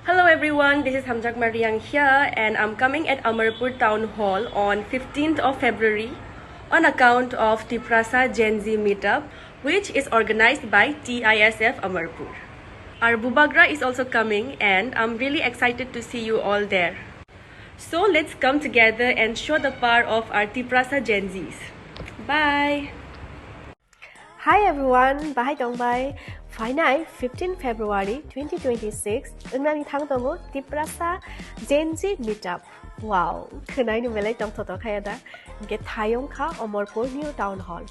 Hello everyone, this is Hamjak Mariang here and I'm coming at Amarpur Town Hall on 15th of February on account of Tiprasa Gen Z meetup which is organized by TISF Amarpur. Our Bubagra is also coming and I'm really excited to see you all there. So let's come together and show the power of our Tiprasa Gen Zs. Bye! Hi everyone, Bahai Dongbay. Finally, 15 February 2026, Unani Tangtongo, Tiprasa Gen Z Meetup. Wow, Kunai no Malay Tong Toto Kayada, get Tayong Ka Amarpur New Town Hall.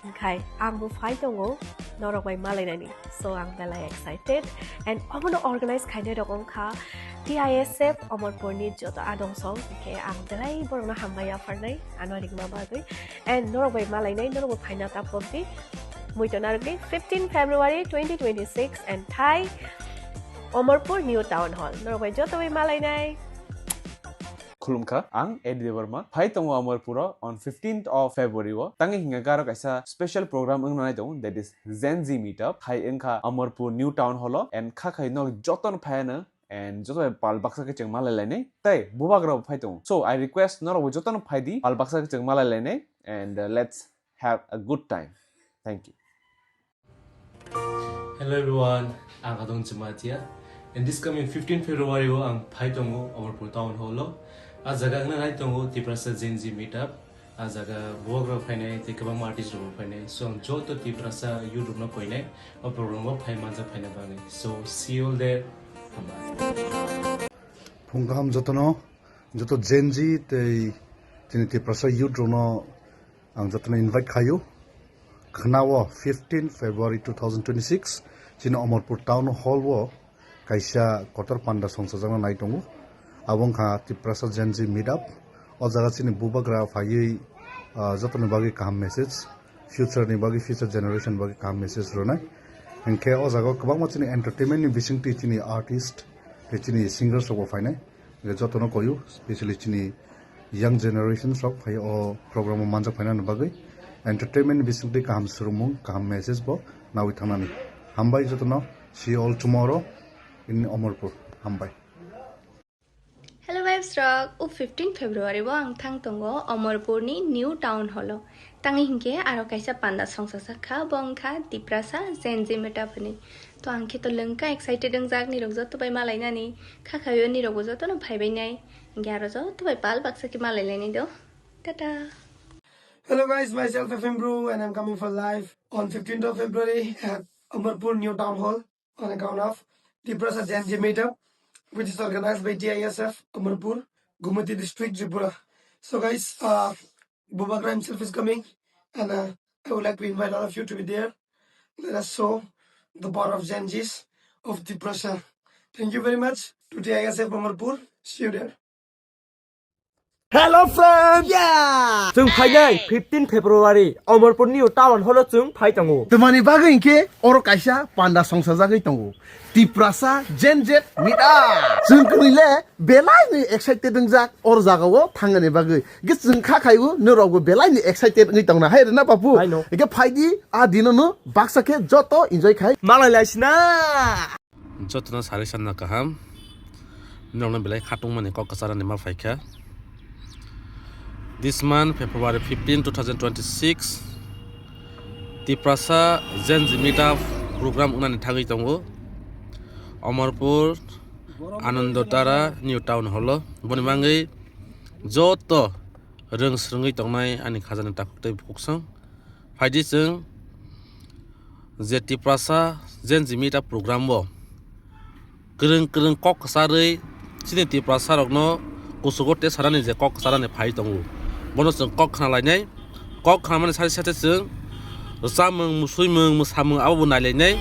Okay, I'm with Tongo, not of my Malinani, so I'm very excited. And I'm going to organize kind of Ka TISF Amarpur Ni Jota Adong Song. Okay, I'm very Borona Hambaya for night, I'm not ignoring my and not of my Malinay, not of Pinata Poppy. Muito naragli 15 February 2026 and Thai Amarpur New Town Hall. Norway Jotaway Malaynay. Khulumkha ang Eddie Verma phai tongo Amarpura on 15th of February wo tangi hinga garo kaisa special program ang nanai dong that is Gen Z meetup phai engkha Amarpur New Town Hall and kha khai no joton phayana and joto pal baksa ke chengma lailane tai bubagra phai tong so I request nor joton phai di pal baksa ke chengma lailane and let's have a good time. Thank you. Hello everyone, I'm Adong Chamatia. And this coming 15 February, I'm Paitongo, Amarpur Town Hall. As a Gagna Tongo, Tiprasa Gen Z meetup. As a Bogra Pine, take a artist of Pine. So I'm Joto Tiprasa, you do not point a program of Paimanza Pinabani. So see you all there. Pungam Jotono, Joto Gen Z, the Tiprasa, you do not, I'm Jotono invite Kayo. Khnawa 15 February 2026 Chino Amarpur Town Hall wo kaisa kotor panda songsajang nai tongo abong kha Tiprasa Gen Z meetup o jaga chini bubagra phai jotoni bagi kaham message future ni bagi future generation bagi kaham message ronai enke o jaga kwbang ma chini entertainment ni bisingti chini artist chini singers ro phainai jotono koyu especially chini young generation sok phai o program manja phaina bagi entertainment bisingti kaham surumung kaham message bo nawi thanani hambai jotono see you all tomorrow in Amarpur hambai. Hello Vibes Rock, 15 February ang thang tongo Amarpur ni New Town Hall. Tangi hingke aro kaisa panda songsasa kha bongkha Tiprasa Gen Z meetup ni. To angke to lengka excited ang jag ni rogjo to bai malai na ni. Kha khayo ni rogjo to no phai bai nai. Gyaro jo to bai pal baksa ki malai lai ni do. Tata. Hello guys, myself FM Bro and I'm coming for live on 15th of February at Amarpur New Town Hall on account of Tiprasa Gen Z meetup which is organized by TISF Amarpur, Gumati district, Tripura. So guys, Bubagra himself is coming and I would like to invite all of you to be there. Let us show the power of Gen Zs of Tiprasa. Thank you very much to TISF Amarpur. See you there. Hello friends! Yeah! जों फाइनाय 15 February Amarpur New Town Hall जों फाइतांगो तमानि बागै इनके अर काइसा पान्दा संसाजागै तंगो Tiprasa Gen Z meetup जों कनिले बेलायनि excited जाक अर जागावो थांगने बागै गे जों खाखायबो नरावबो बेलायनि excited गै तंना हाय ना बापु इके फाइदि आ दिननो बाक्साके जतो एन्जॉय खाय मालायलायसिना जतनो सारे सानना काहाम नरनो बेलाय खाटुं माने ककसारानि मा फाइखा This month, February 15, 2026, Tiprasa Gen Z meetup program unani thangai tongo Amarpur Anandotara New Town Hall boni bangai joto reng srungai tongnai ani khajana taktai buksang phaidi जों je Tiprasa Gen Z meetup program bo kreng kreng kok sarai chini Tiprasa rokno kusugote sarani je kok sarani phai tongo bono जों kok khana lainai kok khana mane sari sate जों samung musuimung musamung abu nalainai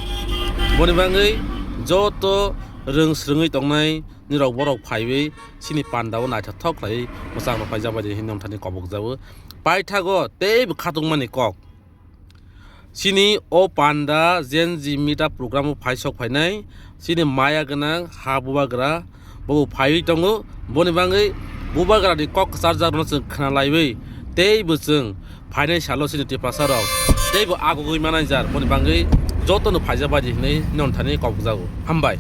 boni bangai joto reng srungai tongnai nirok borok phaiwi sini pandao naitha thoklai musang no phaija baje hinom thani kobok jawo paithago tei khatung mane kok sini o panda Gen Z meetup program phaisok phainai sini maya ganang habubagra bo phai tongo boni bangai bubagra ni kok sarja no जों khana laiwi tei bo जों financial sini Tiprasa rok tei bo agogoi manager boni bangai joto no phaija baje hinai non thani kobok jawo hambai